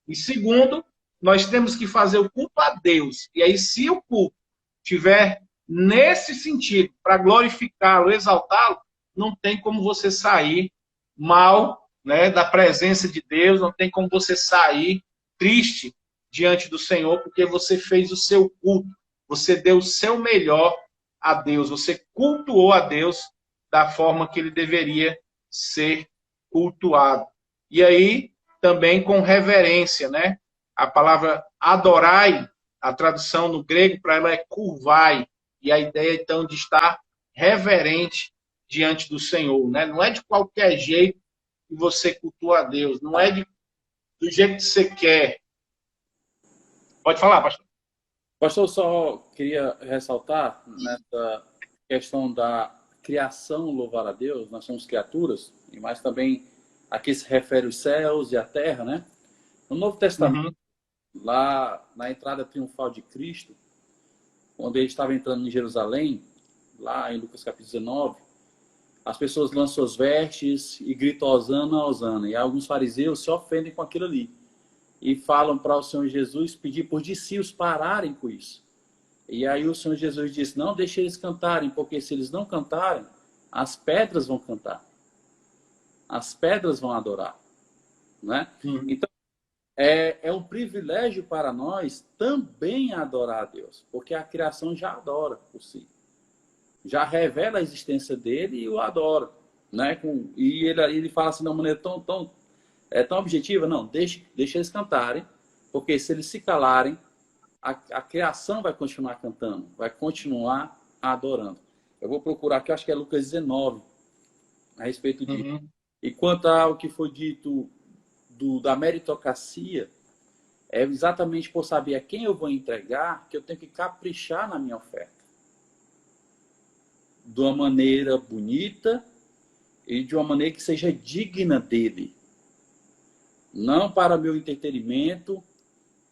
E segundo, nós temos que fazer o culto a Deus. E aí, se o culto tiver nesse sentido, para glorificá-lo, exaltá-lo, não tem como você sair mal, né, da presença de Deus, não tem como você sair triste diante do Senhor, porque você fez o seu culto, você deu o seu melhor a Deus, você cultuou a Deus da forma que ele deveria ser cultuado. E aí, também com reverência, né? A palavra adorai, a tradução no grego para ela é curvai, e a ideia, então, de estar reverente diante do Senhor, né? Não é de qualquer jeito que você cultua a Deus, não é do jeito que você quer. Pode falar, pastor. Pastor, eu só queria ressaltar nessa questão da criação, louvar a Deus, nós somos criaturas, mas também aqui se refere os céus e a terra, né? No Novo Testamento, lá na entrada triunfal de Cristo, quando ele estava entrando em Jerusalém, lá em Lucas capítulo 19, as pessoas lançam suas vestes e gritam Hosana, Hosana. E alguns fariseus se ofendem com aquilo ali. E falam para o Senhor Jesus pedir por discípulos pararem com isso. E aí o Senhor Jesus disse, não deixe eles cantarem, porque se eles não cantarem, as pedras vão cantar. As pedras vão adorar. Né? Então, é um privilégio para nós também adorar a Deus, porque a criação já adora por si. Já revela a existência dele e o adora. Né? E ele fala assim de uma maneira tão objetiva, não, deixa eles cantarem, porque se eles se calarem, a criação vai continuar cantando, vai continuar adorando. Eu vou procurar aqui, acho que é Lucas 19, a respeito disso. E quanto ao que foi dito da meritocracia, é exatamente por saber a quem eu vou entregar que eu tenho que caprichar na minha oferta. De uma maneira bonita e de uma maneira que seja digna dele. Não para o meu entretenimento,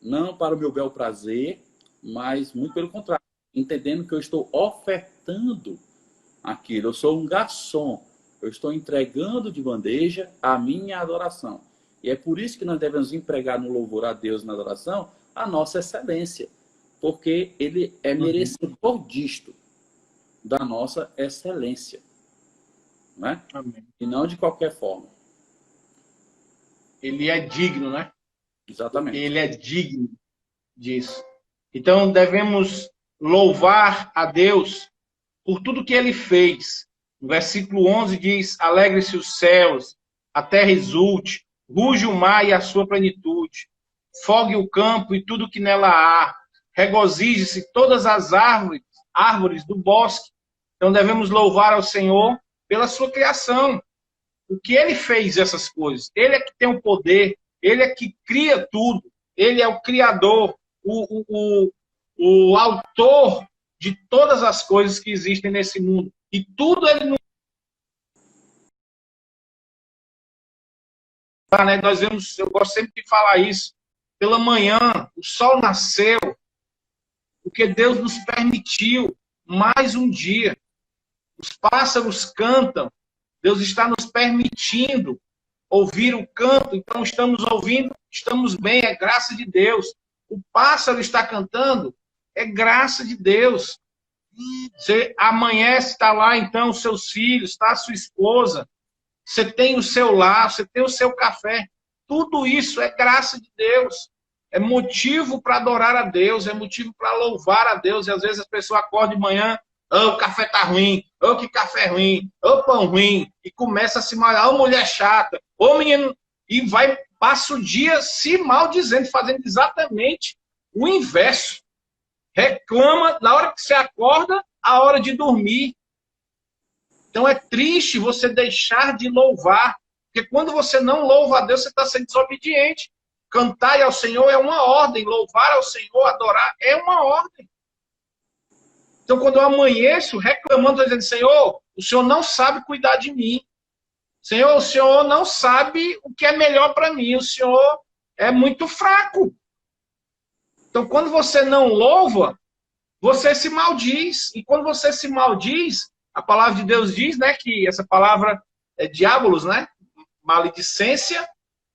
não para o meu bel prazer, mas muito pelo contrário, entendendo que eu estou ofertando aquilo. Eu sou um garçom, eu estou entregando de bandeja a minha adoração. E é por isso que nós devemos empregar no louvor a Deus, na adoração, a nossa excelência, porque ele é merecedor disto, da nossa excelência. Né? Amém. E não de qualquer forma. Ele é digno, né? Exatamente. Ele é digno disso. Então, devemos louvar a Deus por tudo que ele fez. No versículo 11 diz, alegre-se os céus, a terra exulte, ruge o mar e a sua plenitude, fogue o campo e tudo que nela há, regozije-se todas as árvores do bosque. Então, devemos louvar ao Senhor pela sua criação. O que ele fez essas coisas. Ele é que tem o poder, ele é que cria tudo, ele é o criador, o autor de todas as coisas que existem nesse mundo. E tudo ele não né? Nós vemos, eu gosto sempre de falar isso. Pela manhã, o sol nasceu, porque Deus nos permitiu mais um dia. Os pássaros cantam, Deus está nos permitindo ouvir o canto, então estamos ouvindo, estamos bem, é graça de Deus. O pássaro está cantando, é graça de Deus. Você amanhece, está lá então os seus filhos, está a sua esposa, você tem o seu lar, você tem o seu café. Tudo isso é graça de Deus. É motivo para adorar a Deus, é motivo para louvar a Deus. E às vezes as pessoas acordam de manhã, oh, o café tá ruim, oh, que café ruim, oh, pão ruim, e começa a se malhar, oh, mulher chata, oh, menino, e vai, passa o dia se maldizendo, fazendo exatamente o inverso. Reclama na hora que você acorda, a hora de dormir. Então é triste você deixar de louvar, porque quando você não louva a Deus, você está sendo desobediente. Cantar ao Senhor é uma ordem, louvar ao Senhor, adorar é uma ordem. Então quando eu amanheço reclamando, dizendo, Senhor, o Senhor não sabe cuidar de mim. Senhor, o Senhor não sabe o que é melhor para mim. O Senhor é muito fraco. Então quando você não louva, você se maldiz. E quando você se maldiz, a palavra de Deus diz, né, que essa palavra é diabolos, né? Maledicência.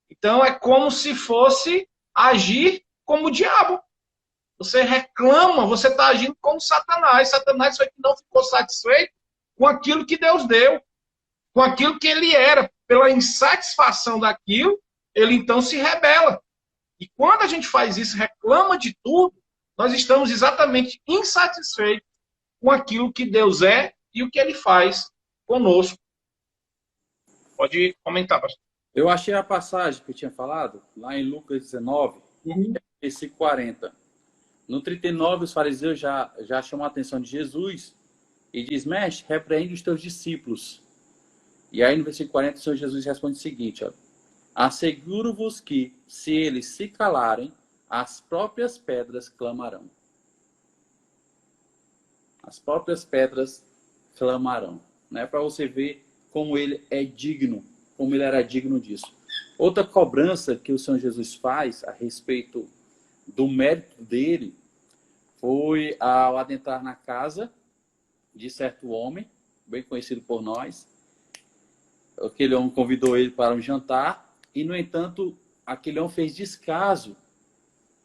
Então é como se fosse agir como o diabo. Você reclama, você está agindo como Satanás. Satanás foi que não ficou satisfeito com aquilo que Deus deu, com aquilo que ele era. Pela insatisfação daquilo, ele então se rebela. E quando a gente faz isso, reclama de tudo, nós estamos exatamente insatisfeitos com aquilo que Deus é e o que ele faz conosco. Pode comentar, pastor. Eu achei a passagem que eu tinha falado, lá em Lucas 19, versículo 40. No 39, os fariseus já chamam a atenção de Jesus e diz, mestre, repreende os teus discípulos. E aí no versículo 40, o Senhor Jesus responde o seguinte, ó, asseguro-vos que, se eles se calarem, as próprias pedras clamarão. As próprias pedras clamarão. Né? Para você ver como ele é digno, como ele era digno disso. Outra cobrança que o Senhor Jesus faz a respeito do mérito dele foi ao adentrar na casa de certo homem, bem conhecido por nós. Aquele homem convidou ele para um jantar e, no entanto, aquele homem fez descaso,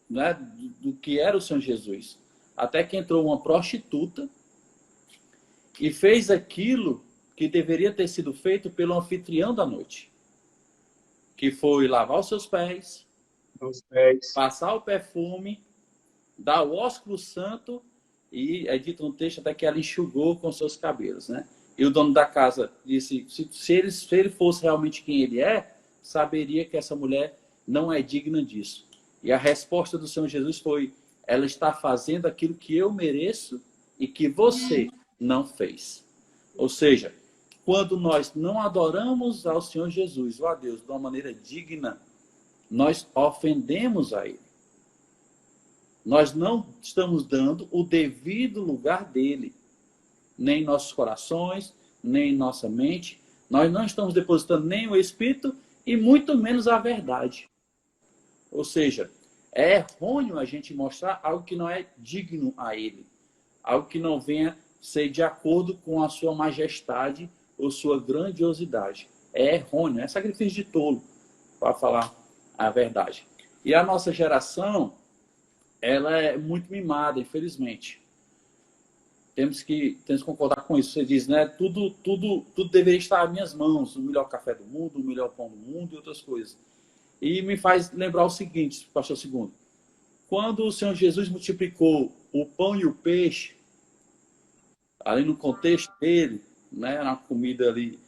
né, do que era o Senhor Jesus. Até que entrou uma prostituta e fez aquilo que deveria ter sido feito pelo anfitrião da noite, que foi lavar os seus pés, passar o perfume, dar o ósculo santo e é dito no texto até que ela enxugou com seus cabelos, né? E o dono da casa disse, se ele fosse realmente quem ele é, saberia que essa mulher não é digna disso. E a resposta do Senhor Jesus foi, ela está fazendo aquilo que eu mereço e que você não fez. Ou seja, quando nós não adoramos ao Senhor Jesus, ou a Deus, de uma maneira digna, nós ofendemos a Ele. Nós não estamos dando o devido lugar dele, nem em nossos corações, nem em nossa mente. Nós não estamos depositando nem o Espírito e muito menos a verdade. Ou seja, é errôneo a gente mostrar algo que não é digno a Ele. Algo que não venha ser de acordo com a sua majestade ou sua grandiosidade. É errôneo, é sacrifício de tolo, para falar a verdade. E a nossa geração, ela é muito mimada, infelizmente. Temos que concordar com isso. Você diz, né? Tudo deveria estar às minhas mãos. O melhor café do mundo, o melhor pão do mundo e outras coisas. E me faz lembrar o seguinte, pastor Segundo. Quando o Senhor Jesus multiplicou o pão e o peixe, ali no contexto dele, né, na comida ali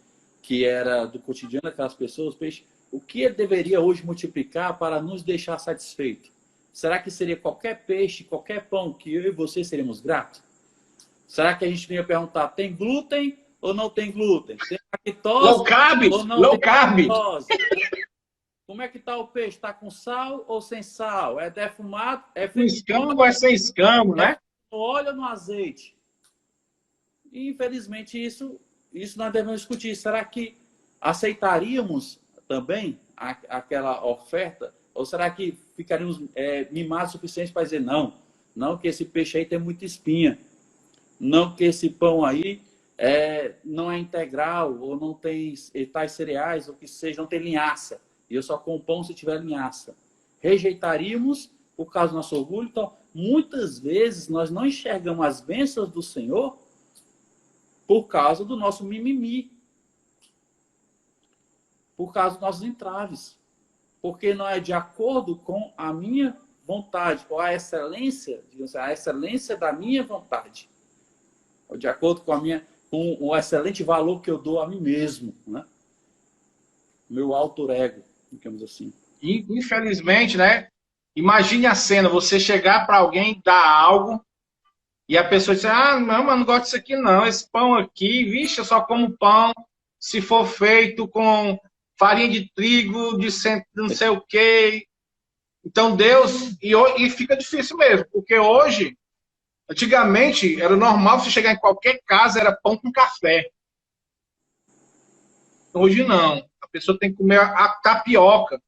que era do cotidiano daquelas pessoas, peixe, o que ele deveria hoje multiplicar para nos deixar satisfeitos? Será que seria qualquer peixe, qualquer pão que eu e você seríamos gratos? Será que a gente ia perguntar, tem glúten ou não tem glúten? Tem lactose low carb, ou não low tem carb. lactose? Como é que está o peixe? Está com sal ou sem sal? É defumado? É com escama ou é sem escama, né? No óleo ou no azeite? E, infelizmente, isso nós devemos discutir. Será que aceitaríamos também aquela oferta? Ou será que ficaríamos mimados o suficiente para dizer não? Não que esse peixe aí tem muita espinha. Não que esse pão aí não é integral, ou não tem tais cereais, ou que seja, não tem linhaça. E eu só como pão se tiver linhaça. Rejeitaríamos por causa do nosso orgulho. Então, muitas vezes nós não enxergamos as bênçãos do Senhor por causa do nosso mimimi. Por causa dos nossos entraves. Porque não é de acordo com a minha vontade, ou a excelência, digamos assim, a excelência da minha vontade. Ou de acordo com o excelente valor que eu dou a mim mesmo, né? Meu alter ego, digamos assim. Infelizmente, né? Imagine a cena, você chegar para alguém, dar algo, e a pessoa dizer, ah, não, mas não gosto disso aqui não, esse pão aqui, vixe, eu só como pão se for feito com farinha de trigo, de não sei o quê. Então Deus, e fica difícil mesmo, porque hoje, antigamente, era normal você chegar em qualquer casa, era pão com café. Hoje não, a pessoa tem que comer a tapioca.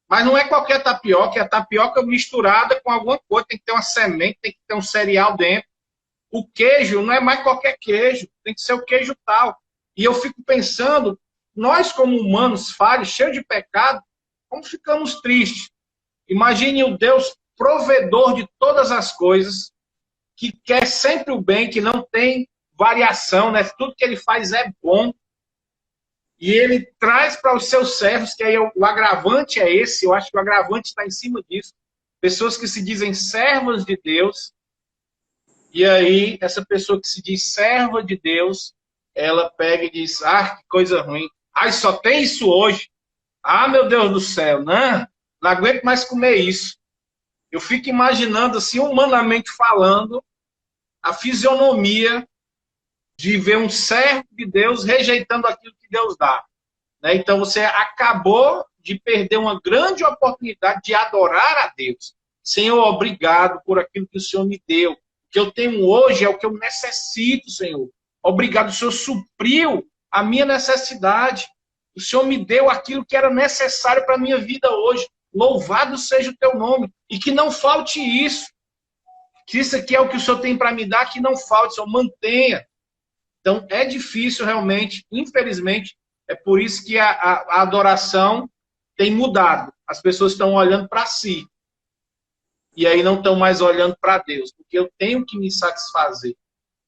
Mas não é qualquer tapioca, é a tapioca misturada com alguma coisa. Tem que ter uma semente, tem que ter um cereal dentro. O queijo não é mais qualquer queijo, tem que ser o queijo tal. E eu fico pensando, nós como humanos falhos, cheios de pecado, como ficamos tristes. Imagine o Deus provedor de todas as coisas, que quer sempre o bem, que não tem variação, né? Tudo que ele faz é bom. E ele traz para os seus servos, que aí o agravante é esse, eu acho que o agravante está em cima disso. Pessoas que se dizem servas de Deus, e aí essa pessoa que se diz serva de Deus, ela pega e diz, ah, que coisa ruim. Ai, só tem isso hoje. Ah, meu Deus do céu, não aguento mais comer isso. Eu fico imaginando, assim, humanamente falando, a fisionomia de ver um servo de Deus rejeitando aquilo que Deus dá. Né? Então você acabou de perder uma grande oportunidade de adorar a Deus. Senhor, obrigado por aquilo que o Senhor me deu. O que eu tenho hoje é o que eu necessito, Senhor. Obrigado, o Senhor supriu a minha necessidade. O Senhor me deu aquilo que era necessário para a minha vida hoje. Louvado seja o teu nome. E que não falte isso. Que isso aqui é o que o Senhor tem para me dar, que não falte, Senhor, mantenha. Então, é difícil realmente, infelizmente, é por isso que a adoração tem mudado. As pessoas estão olhando para si. E aí não estão mais olhando para Deus, porque eu tenho que me satisfazer.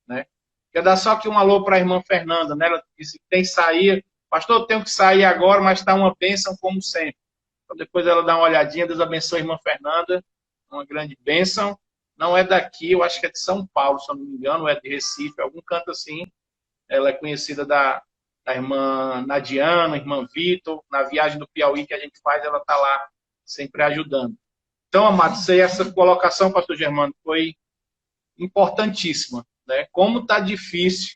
Né? Quero dar só aqui um alô para a irmã Fernanda, né? Ela disse que tem que sair. Pastor, eu tenho que sair agora, mas está uma bênção como sempre. Então, depois ela dá uma olhadinha. Deus abençoe a irmã Fernanda. Uma grande bênção. Não é daqui, eu acho que é de São Paulo, se eu não me engano, ou é de Recife, algum canto assim. Ela é conhecida da irmã Nadiana, irmã Vitor. Na viagem do Piauí que a gente faz, ela está lá sempre ajudando. Então, amados, essa colocação, pastor Germano, foi importantíssima. Né? Como está difícil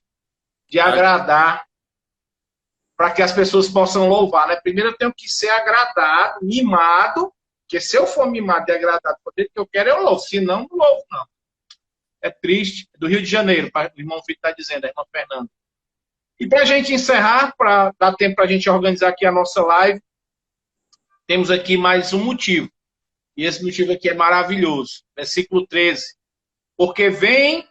de agradar para que as pessoas possam louvar. Né? Primeiro eu tenho que ser agradado, mimado, porque se eu for mimado e agradado por Deus, que eu quero, eu louvo. Se não, não louvo, não. É triste. Do Rio de Janeiro, o irmão Vitor está dizendo, a irmã Fernanda. E para a gente encerrar, para dar tempo para a gente organizar aqui a nossa live, temos aqui mais um motivo. E esse motivo aqui é maravilhoso. Versículo 13. Porque vem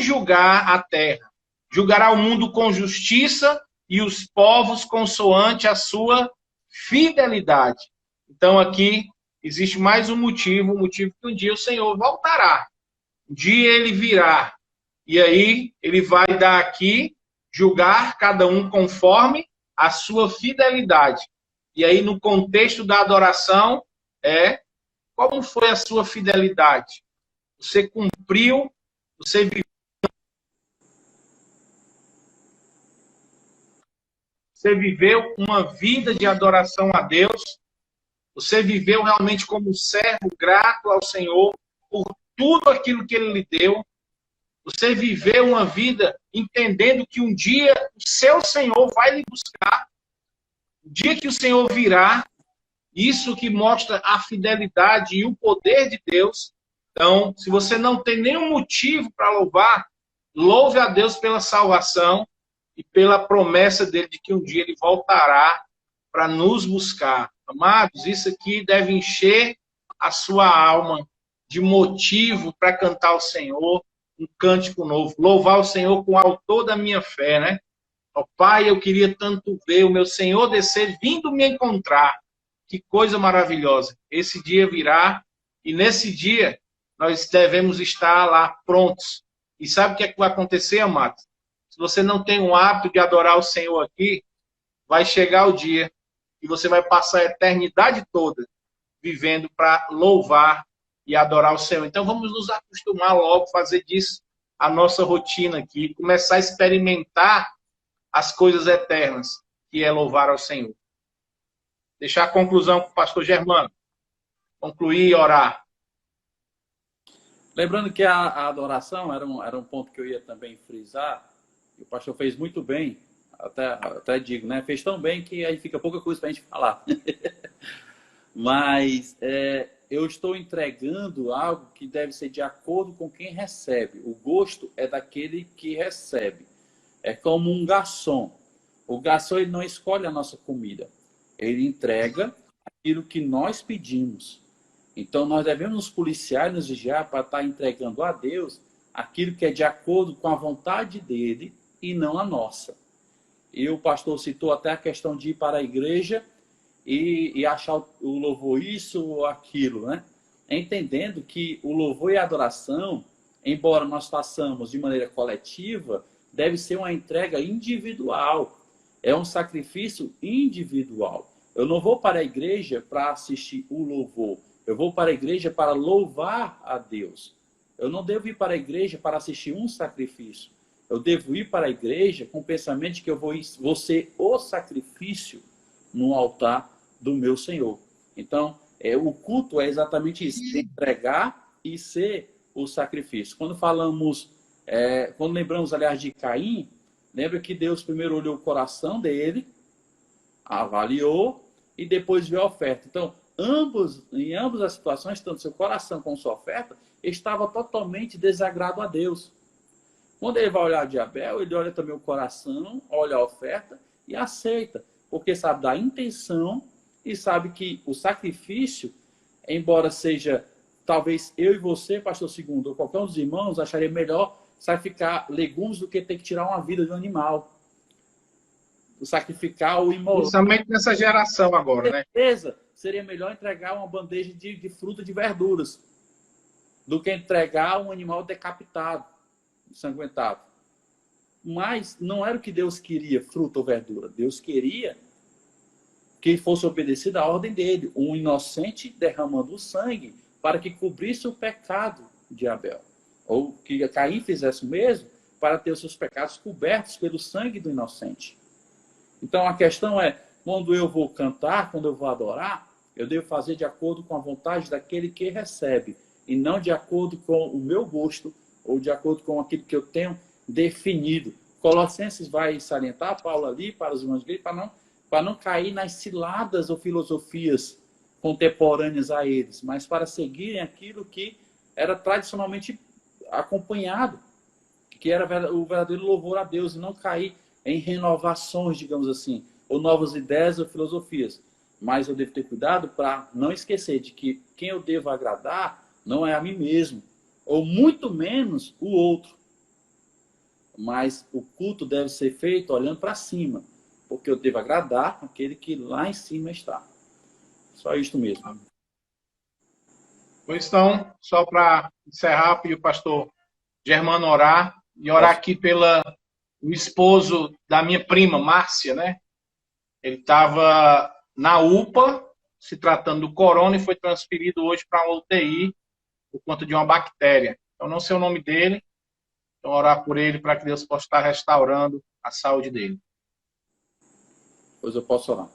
julgar a terra. Julgará o mundo com justiça e os povos consoante a sua fidelidade. Então aqui existe mais um motivo, que um dia o Senhor voltará. Um dia ele virá. E aí ele vai dar aqui, julgar cada um conforme a sua fidelidade. E aí no contexto da adoração como foi a sua fidelidade? Você cumpriu, você viveu uma vida de adoração a Deus? Você viveu realmente como um servo grato ao Senhor por tudo aquilo que Ele lhe deu? Você viveu uma vida entendendo que um dia o seu Senhor vai lhe buscar? O dia que o Senhor virá, isso que mostra a fidelidade e o poder de Deus. Então, se você não tem nenhum motivo para louvar, louve a Deus pela salvação e pela promessa dele de que um dia ele voltará para nos buscar. Amados, isso aqui deve encher a sua alma de motivo para cantar ao Senhor um cântico novo, louvar o Senhor com o autor da minha fé, né? Ó Pai, eu queria tanto ver o meu Senhor descer, vindo me encontrar. Que coisa maravilhosa. Esse dia virá e nesse dia nós devemos estar lá prontos. E sabe o que é que vai acontecer, amados? Se você não tem um hábito de adorar o Senhor aqui, vai chegar o dia e você vai passar a eternidade toda vivendo para louvar e adorar o Senhor. Então vamos nos acostumar logo, fazer disso a nossa rotina aqui, começar a experimentar as coisas eternas, que é louvar ao Senhor. Deixar a conclusão com o pastor Germano. Concluir e orar. Lembrando que a adoração era um ponto que eu ia também frisar, e o pastor fez muito bem, até digo, né? Fez tão bem que aí fica pouca coisa para a gente falar. Mas eu estou entregando algo que deve ser de acordo com quem recebe. O gosto é daquele que recebe. É como um garçom. O garçom ele não escolhe a nossa comida. Ele entrega aquilo que nós pedimos. Então nós devemos nos policiar e nos vigiar para estar entregando a Deus aquilo que é de acordo com a vontade dele e não a nossa. E o pastor citou até a questão de ir para a igreja e achar o louvor isso ou aquilo, né? Entendendo que o louvor e a adoração, embora nós façamos de maneira coletiva, deve ser uma entrega individual. É um sacrifício individual. Eu não vou para a igreja para assistir o louvor. Eu vou para a igreja para louvar a Deus. Eu não devo ir para a igreja para assistir um sacrifício. Eu devo ir para a igreja com o pensamento de que eu vou ser o sacrifício no altar do meu Senhor. Então, o culto é exatamente isso. Entregar e ser o sacrifício. Quando lembramos, aliás, de Caim, lembra que Deus primeiro olhou o coração dele, avaliou e depois viu a oferta. Então, em ambas as situações, tanto seu coração como sua oferta, estava totalmente desagrado a Deus. Quando ele vai olhar de Abel, ele olha também o coração, olha a oferta e aceita, porque sabe da intenção e sabe que o sacrifício, embora seja, talvez eu e você, pastor Segundo, ou qualquer um dos irmãos, acharia melhor sacrificar legumes do que ter que tirar uma vida de um animal. Sacrificar o imoral. Principalmente nessa geração agora, né? Certeza, seria melhor entregar uma bandeja de fruta de verduras do que entregar um animal decapitado, ensanguentado. Mas não era o que Deus queria, fruta ou verdura. Deus queria que fosse obedecida a ordem dele, um inocente derramando o sangue para que cobrisse o pecado de Abel. Ou que Caim fizesse o mesmo para ter os seus pecados cobertos pelo sangue do inocente. Então a questão é, quando eu vou cantar, quando eu vou adorar, eu devo fazer de acordo com a vontade daquele que recebe, e não de acordo com o meu gosto, ou de acordo com aquilo que eu tenho definido. Colossenses vai salientar, Paulo ali, para os irmãos gregos, para não cair nas ciladas ou filosofias contemporâneas a eles, mas para seguirem aquilo que era tradicionalmente acompanhado, que era o verdadeiro louvor a Deus, e não cair em renovações, digamos assim, ou novas ideias ou filosofias. Mas eu devo ter cuidado para não esquecer de que quem eu devo agradar não é a mim mesmo, ou muito menos o outro. Mas o culto deve ser feito olhando para cima, porque eu devo agradar aquele que lá em cima está. Só isto mesmo. Pois então, só para encerrar, pedir o pastor Germano orar, e orar aqui pelo esposo da minha prima, Márcia, né? Ele estava na UPA, se tratando do corona, e foi transferido hoje para uma UTI por conta de uma bactéria. Eu não sei o nome dele, então orar por ele para que Deus possa estar restaurando a saúde dele. Pois eu posso orar.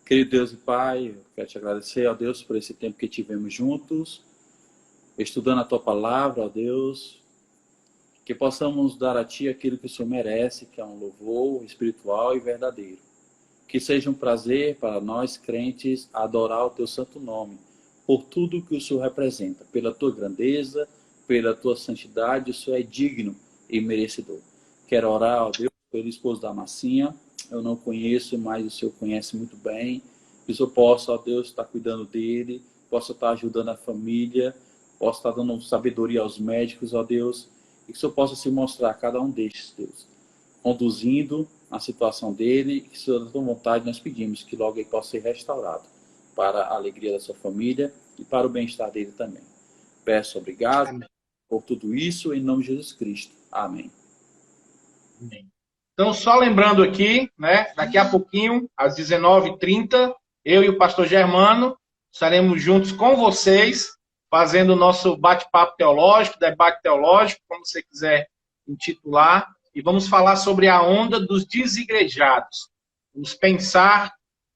Querido Deus e Pai, eu quero te agradecer, ó Deus, por esse tempo que tivemos juntos, estudando a Tua Palavra, ó Deus, que possamos dar a Ti aquilo que o Senhor merece, que é um louvor espiritual e verdadeiro. Que seja um prazer para nós, crentes, adorar o Teu santo nome, por tudo que o Senhor representa, pela Tua grandeza, pela Tua santidade, o Senhor é digno e merecedor. Quero orar, ó Deus, pelo esposo da Marcinha, eu não conheço, mas o Senhor conhece muito bem. Que o Senhor possa, ó Deus, estar cuidando dele, possa estar ajudando a família, possa estar dando sabedoria aos médicos, ó Deus, e que o Senhor possa se mostrar a cada um destes, Deus, conduzindo a situação dele, e que, se da tua vontade, nós pedimos que logo ele possa ser restaurado para a alegria da sua família e para o bem-estar dele também. Peço obrigado Amém. por tudo isso, em nome de Jesus Cristo. Amém. Amém. Então, só lembrando aqui, né, daqui a pouquinho, às 19h30, eu e o pastor Germano estaremos juntos com vocês, fazendo o nosso bate-papo teológico, debate teológico, como você quiser intitular, e vamos falar sobre a onda dos desigrejados. Vamos pensar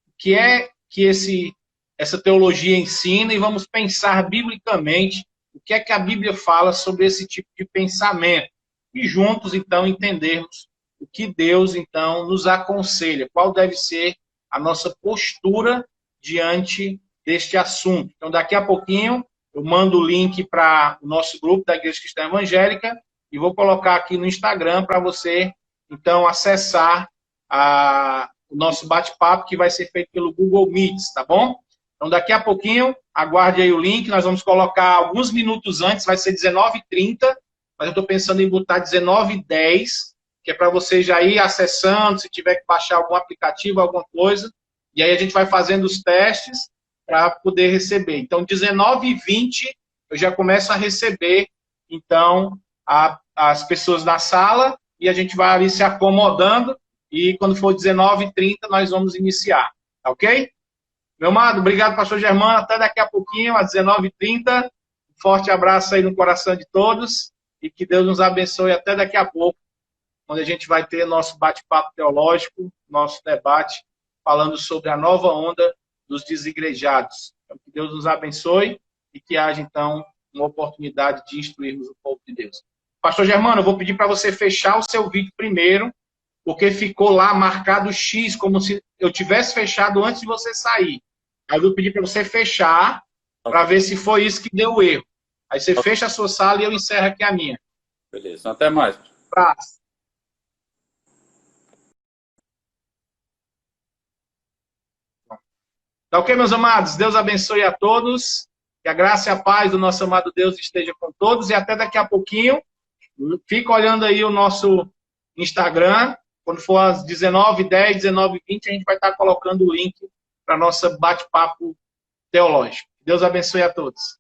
o que é que essa teologia ensina e vamos pensar biblicamente o que é que a Bíblia fala sobre esse tipo de pensamento. E juntos, então, entendermos o que Deus, então, nos aconselha, qual deve ser a nossa postura diante deste assunto. Então, daqui a pouquinho, eu mando o link para o nosso grupo da Igreja Cristã Evangélica e vou colocar aqui no Instagram para você, então, acessar o nosso bate-papo, que vai ser feito pelo Google Meets, tá bom? Então, daqui a pouquinho, aguarde aí o link, nós vamos colocar alguns minutos antes, vai ser 19h30, mas eu estou pensando em botar 19h10, que é para você já ir acessando, se tiver que baixar algum aplicativo, alguma coisa, e aí a gente vai fazendo os testes para poder receber. Então, 19h20, eu já começo a receber, então, as pessoas da sala, e a gente vai ali se acomodando, e quando for 19h30, nós vamos iniciar, tá ok? Meu amado, obrigado, pastor Germano, até daqui a pouquinho, às 19h30, um forte abraço aí no coração de todos, e que Deus nos abençoe até daqui a pouco, onde a gente vai ter nosso bate-papo teológico, nosso debate, falando sobre a nova onda dos desigrejados. Então, que Deus nos abençoe e que haja, então, uma oportunidade de instruirmos o povo de Deus. Pastor Germano, eu vou pedir para você fechar o seu vídeo primeiro, porque ficou lá marcado X, como se eu tivesse fechado antes de você sair. Aí eu vou pedir para você fechar, para ver se foi isso que deu o erro. Aí você fecha a sua sala e eu encerro aqui a minha. Beleza, até mais. Abraço. Tá ok, meus amados? Deus abençoe a todos. Que a graça e a paz do nosso amado Deus esteja com todos. E até daqui a pouquinho. Fica olhando aí o nosso Instagram. Quando for às 19h10, 19h20, a gente vai estar colocando o link para nosso bate-papo teológico. Deus abençoe a todos.